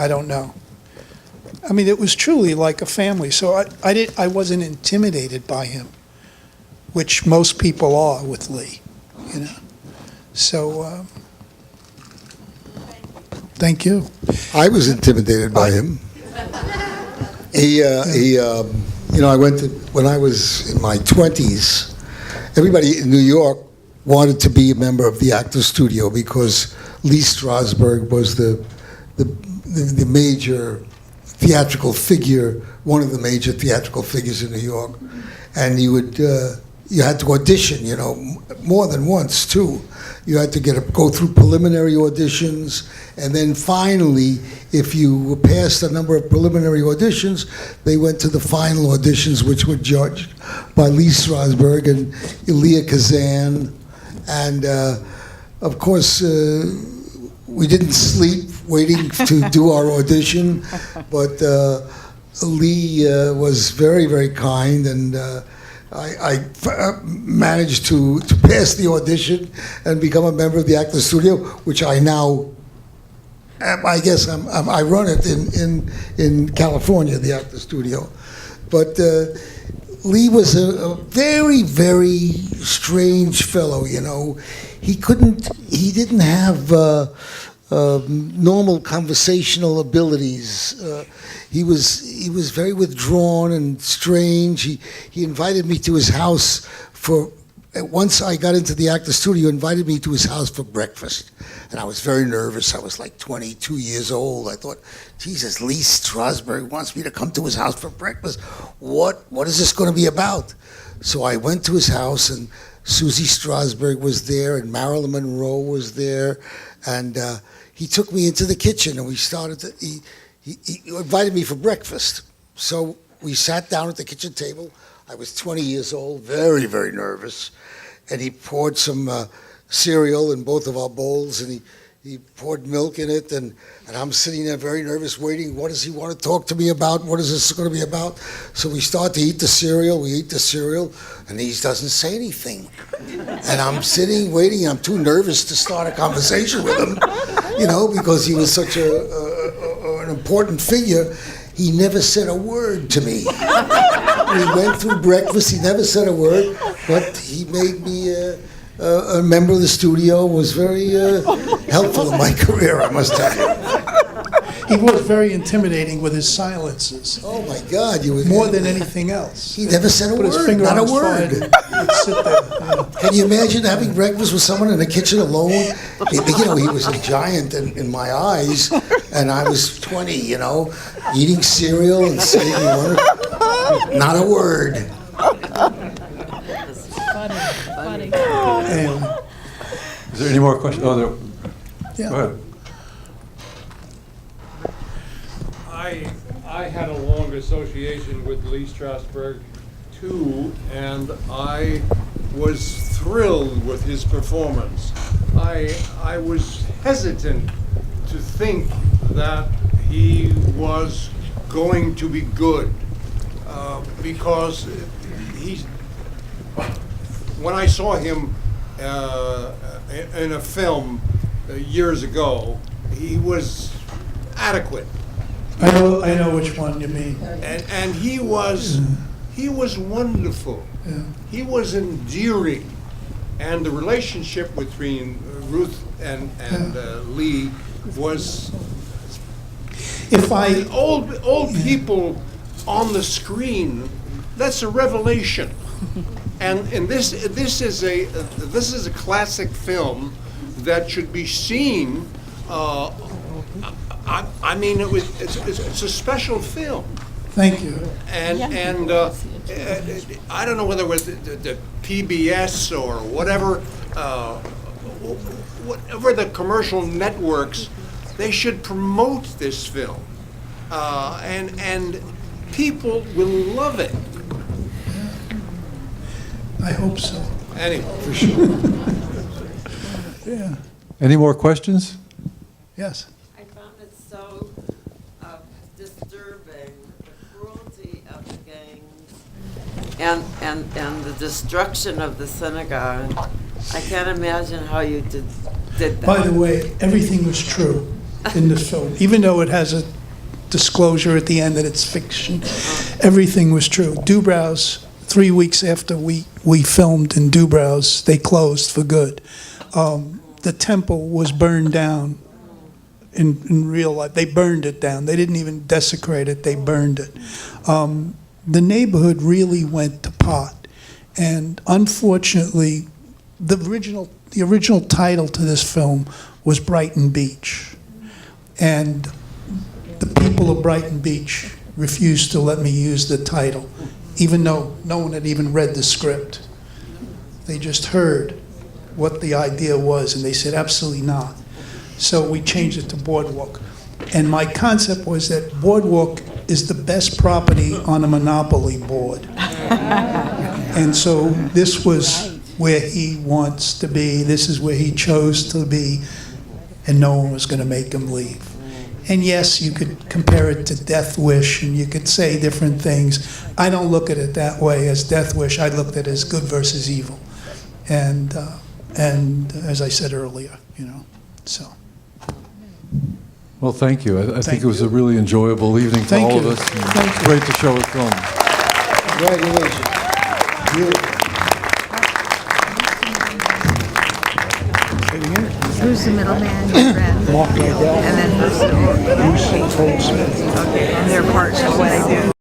I don't know. I mean, it was truly like a family, so I wasn't intimidated by him, which most people are with Lee, you know. So, thank you. I was intimidated by him. I went to, when I was in my 20s, everybody in New York wanted to be a member of the Actors Studio because Lee Strasberg was the major theatrical figure, one of the major theatrical figures in New York. And you had to audition, more than once, too. You had to go through preliminary auditions, and then finally, if you passed a number of preliminary auditions, they went to the final auditions, which were judged by Lee Strasberg and Elia Kazan. And, of course, we didn't sleep waiting to do our audition, but Lee was very, very kind, and I managed to pass the audition and become a member of the Actors Studio, which I now, I guess I run it in California, the Actors Studio. But Lee was a very, very strange fellow, He didn't have normal conversational abilities. He was very withdrawn and strange. He invited me to his house once I got into the Actors Studio, invited me to his house for breakfast. And I was very nervous. I was like 22 years old. I thought, Jesus, Lee Strasberg wants me to come to his house for breakfast. What is this going to be about? So I went to his house, and Susie Strasberg was there, and Marilyn Monroe was there, and he took me into the kitchen, and we started to, he invited me for breakfast. So we sat down at the kitchen table. I was 20 years old, very, very nervous, and he poured some cereal in both of our bowls, and he poured milk in it, and I'm sitting there very nervous, waiting. What does he want to talk to me about? What is this going to be about? So we start to eat the cereal. We eat the cereal, and he doesn't say anything. And I'm sitting, waiting. I'm too nervous to start a conversation with him, because he was such an important figure. He never said a word to me. We went through breakfast. He never said a word, but he made me a member of the studio, was very helpful in my career, I must tell you. He was very intimidating with his silences. Oh my God! More than anything else. He never said a Put his word, finger not on a his word. forehead and he'd sit there. Can you imagine having breakfast with someone in the kitchen alone? He was a giant in my eyes, and I was 20, eating cereal and saying not a word. Funny. Is there any more questions? Oh, Yeah. Go ahead. I had a long association with Lee Strasberg too, and I was thrilled with his performance. I was hesitant to think that he was going to be good because when I saw him in a film years ago, he was adequate. I know which one you mean. And he was wonderful. Yeah. He was endearing, and the relationship between Ruth and Lee was. Old people on the screen, that's a revelation. And this is a classic film that should be seen. I mean, it's a special film. Thank you. And I don't know whether it was the PBS or whatever the commercial networks, they should promote this film, and people will love it. I hope so. Anyway, For sure. Yeah. Any more questions? Yes. I found it so disturbing, the cruelty of the gangs and the destruction of the synagogue. I can't imagine how you did that. By the way, everything was true. in the film, even though it has a disclosure at the end that it's fiction. Everything was true. Dubrow's, 3 weeks after we filmed in Dubrow's, they closed for good. The temple was burned down in real life. They burned it down. They didn't even desecrate it, they burned it. The neighborhood really went to pot. And unfortunately, the original title to this film was Brighton Beach. And the people of Brighton Beach refused to let me use the title, even though no one had even read the script. They just heard what the idea was, and they said, absolutely not. So we changed it to Boardwalk. And my concept was that Boardwalk is the best property on a monopoly board. And so this was where he wants to be, this is where he chose to be, and no one was going to make him leave. And yes, you could compare it to Death Wish, and you could say different things. I don't look at it that way as Death Wish. I looked at it as good versus evil. And as I said earlier, so. Well, thank you. I think Thank it was you. a really enjoyable evening for Thank all of you. us. and Thank it's you. Great to show a film. Congratulations. Beautiful. Who's the middleman, your friend? Mark Rydell, And then who's the... Goldsmith. Okay, and they're part of what I do.